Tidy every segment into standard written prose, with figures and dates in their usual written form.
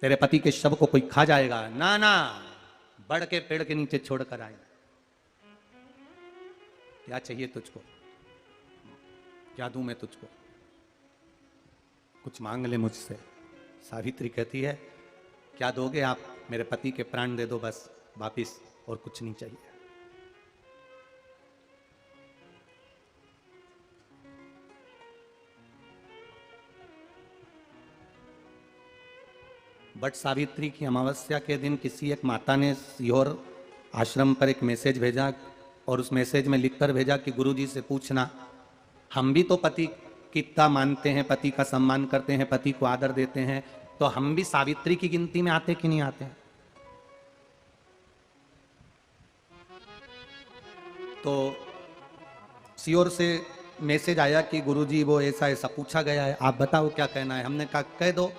तेरे पति के शव को कोई खा जाएगा, ना ना, बढ़ के पेड़ के नीचे छोड़कर आए। क्या चाहिए तुझको, क्या दूं मैं तुझको, कुछ मांग ले मुझसे। सावित्री कहती है क्या दोगे आप, मेरे पति के प्राण दे दो बस वापिस, और कुछ नहीं चाहिए। बट सावित्री की अमावस्या के दिन किसी एक माता ने सीहोर आश्रम पर एक मैसेज भेजा, और उस मैसेज में लिखकर भेजा कि गुरुजी से पूछना, हम भी तो पति की इतना मानते हैं, पति का सम्मान करते हैं, पति को आदर देते हैं, तो हम भी सावित्री की गिनती में आते कि नहीं आते हैं? तो सीहोर से मैसेज आया कि गुरुजी वो ऐसा ऐसा पूछा गया है, आप बताओ क्या कहना है। हमने कहा कह दो,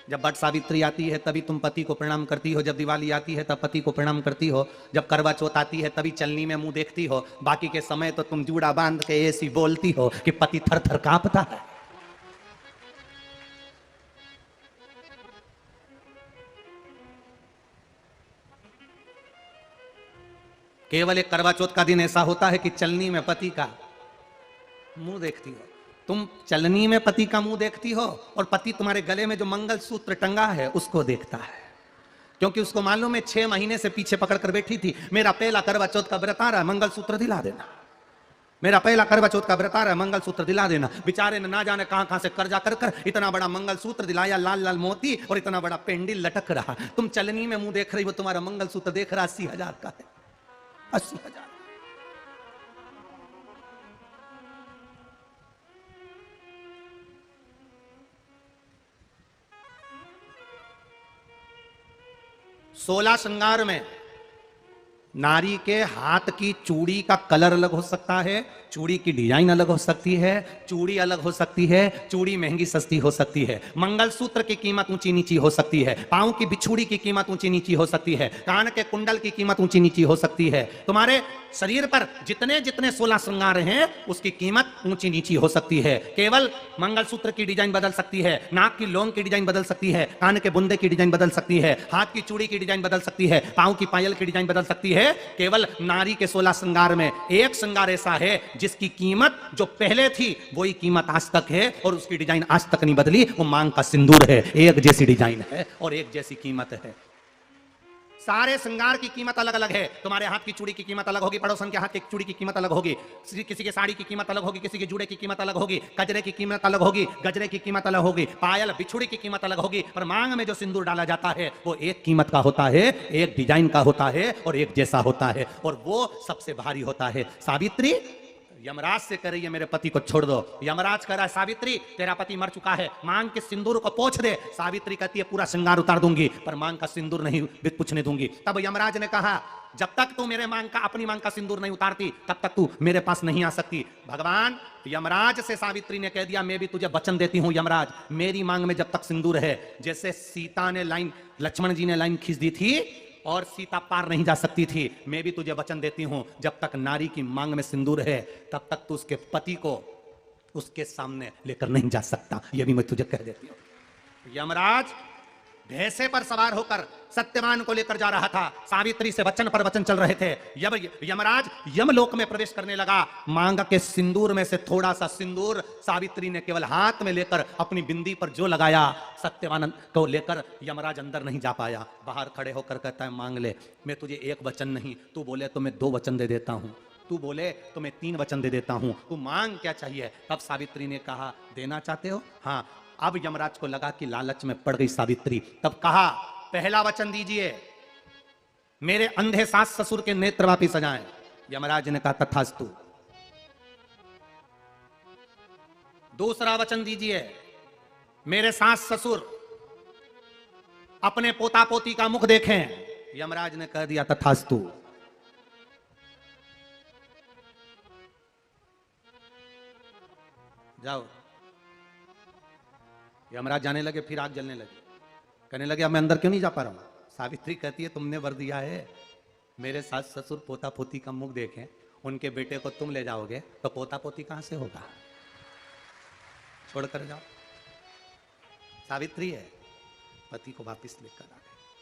जब बट सावित्री आती है तभी तुम पति को प्रणाम करती हो, जब दिवाली आती है तब पति को प्रणाम करती हो, जब करवा चौथ आती है तभी चलनी में मुंह देखती हो, बाकी के समय तो तुम जूड़ा बांध के ऐसी बोलती हो कि पति थर थर कांपता है। केवल एक करवा चौथ का दिन ऐसा होता है कि चलनी में पति का मुंह देखती हो, तुम चलनी में पति का मुंह देखती हो, और पति तुम्हारे गले में जो मंगलसूत्र टंगा है उसको देखता है, क्योंकि उसको मालूम है 6 महीने से पीछे पकड़ कर बैठी थी, मेरा पहला करवा चौथ का व्रत आ रहा है, मंगलसूत्र दिला देना, मेरा पहला करवा चौथ का व्रत आ रहा है, मंगलसूत्र दिला देना। बेचारे ने ना जाने कहां कहां से कर्जा कर कर इतना बड़ा मंगलसूत्र दिलाया, लाल लाल मोती और इतना बड़ा पेंडिल लटक रहा, तुम चलनी में मुंह देख रही हो, तुम्हारा मंगलसूत्र देख रहा 80,000 का है, 80,000। सोलह श्रृंगार में नारी के हाथ की चूड़ी का कलर अलग हो सकता है, चूड़ी की डिजाइन अलग हो सकती है, चूड़ी अलग हो सकती है, चूड़ी महंगी सस्ती हो सकती है, मंगलसूत्र की कीमत ऊंची नीची हो सकती है, पांव की बिछुड़ी की कीमत ऊंची नीची हो सकती है, कान के कुंडल की कीमत ऊंची नीची हो सकती है, तुम्हारे शरीर पर जितने जितने 16 श्रृंगार हैं उसकी कीमत ऊंची नीची हो सकती है। केवल मंगलसूत्र की डिजाइन बदल सकती है, नाक की लौंग की डिजाइन बदल सकती है, कान के बुंदे की डिजाइन बदल सकती है, हाथ की चूड़ी की डिजाइन बदल सकती है, पांव की पायल की डिजाइन बदल सकती है। केवल नारी के 16 श्रृंगार में एक श्रृंगार ऐसा है जिसकी कीमत जो पहले थी वही कीमत आज तक है, और उसकी डिजाइन आज तक नहीं बदली, वो मांग का सिंदूर है, एक जैसी डिजाइन है और एक जैसी कीमत है। सारे श्रृंगार की कीमत अलग अलग है, तुम्हारे हाथ की चूड़ी की कीमत अलग होगी, पड़ोसन के हाथ की चूड़ी की कीमत अलग होगी, किसी के साड़ी की कीमत अलग होगी, किसी के जूड़े की कीमत अलग होगी, गजरे की कीमत अलग होगी, गजरे की कीमत अलग होगी, पायल बिछुड़ी की कीमत अलग होगी, पर मांग में जो सिंदूर डाला जाता है वो एक कीमत का होता है, एक डिजाइन का होता है और एक जैसा होता है, और वो सबसे भारी होता है। सावित्री यमराज से कह रही है मेरे पति को छोड़ दो, यमराज कह रहा है सावित्री तेरा पति मर चुका है, मांग के सिंदूर को पोंछ दे। सावित्री कहती है पूरा श्रृंगार उतार दूंगी पर मांग का सिंदूर नहीं पूछने दूंगी। तब यमराज ने कहा जब तक तू मेरे मांग का अपनी मांग का सिंदूर नहीं उतारती तब तक तू मेरे पास नहीं आ सकती। भगवान यमराज से सावित्री ने कह दिया मैं भी तुझे वचन देती हूं यमराज, मेरी मांग में जब तक सिंदूर है, जैसे सीता ने लाइन, लक्ष्मण जी ने लाइन खींच दी थी और सीता पार नहीं जा सकती थी, मैं भी तुझे वचन देती हूं जब तक नारी की मांग में सिंदूर है तब तक तू उसके पति को उसके सामने लेकर नहीं जा सकता, यह भी मैं तुझे कह देती हूं। यमराज भैंसे पर सवार होकर सत्यवान को लेकर जा रहा था, सावित्री से वचन पर वचन चल रहे थे। यमराज यमलोक में प्रवेश करने लगा, मांग के सिंदूर में से थोड़ा सा सिंदूर सावित्री ने केवल हाथ में लेकर अपनी बिंदी पर जो लगाया, सत्यवान को लेकर यमराज अंदर नहीं जा पाया। बाहर खड़े होकर कहता है मांग ले, मैं तुझे एक वचन नहीं, तू बोले तो मैं 2 वचन दे देता हूं, तू बोले तो मैं 3 वचन दे देता हूं, तू मांग क्या चाहिए। तब सावित्री ने कहा देना चाहते हो? हाँ। अब यमराज को लगा कि लालच में पड़ गई सावित्री, तब कहा पहला वचन दीजिए मेरे अंधे सास ससुर के नेत्र वापिस आ जाएं। यमराज ने कहा तथास्तु। दूसरा वचन दीजिए मेरे सास ससुर अपने पोता पोती का मुख देखें। यमराज ने कह दिया तथास्तु। जाओ। यमराज जाने लगे, फिर आग जलने लगी, कहने लगे अब मैं अंदर क्यों नहीं जा पा रहा हूं। सावित्री कहती है तुमने वर दिया है मेरे सास ससुर पोता पोती का मुख देखें, उनके बेटे को तुम ले जाओगे तो पोता पोती कहां से होगा, छोड़कर जाओ। सावित्री है। पति को वापिस लेकर आ गए।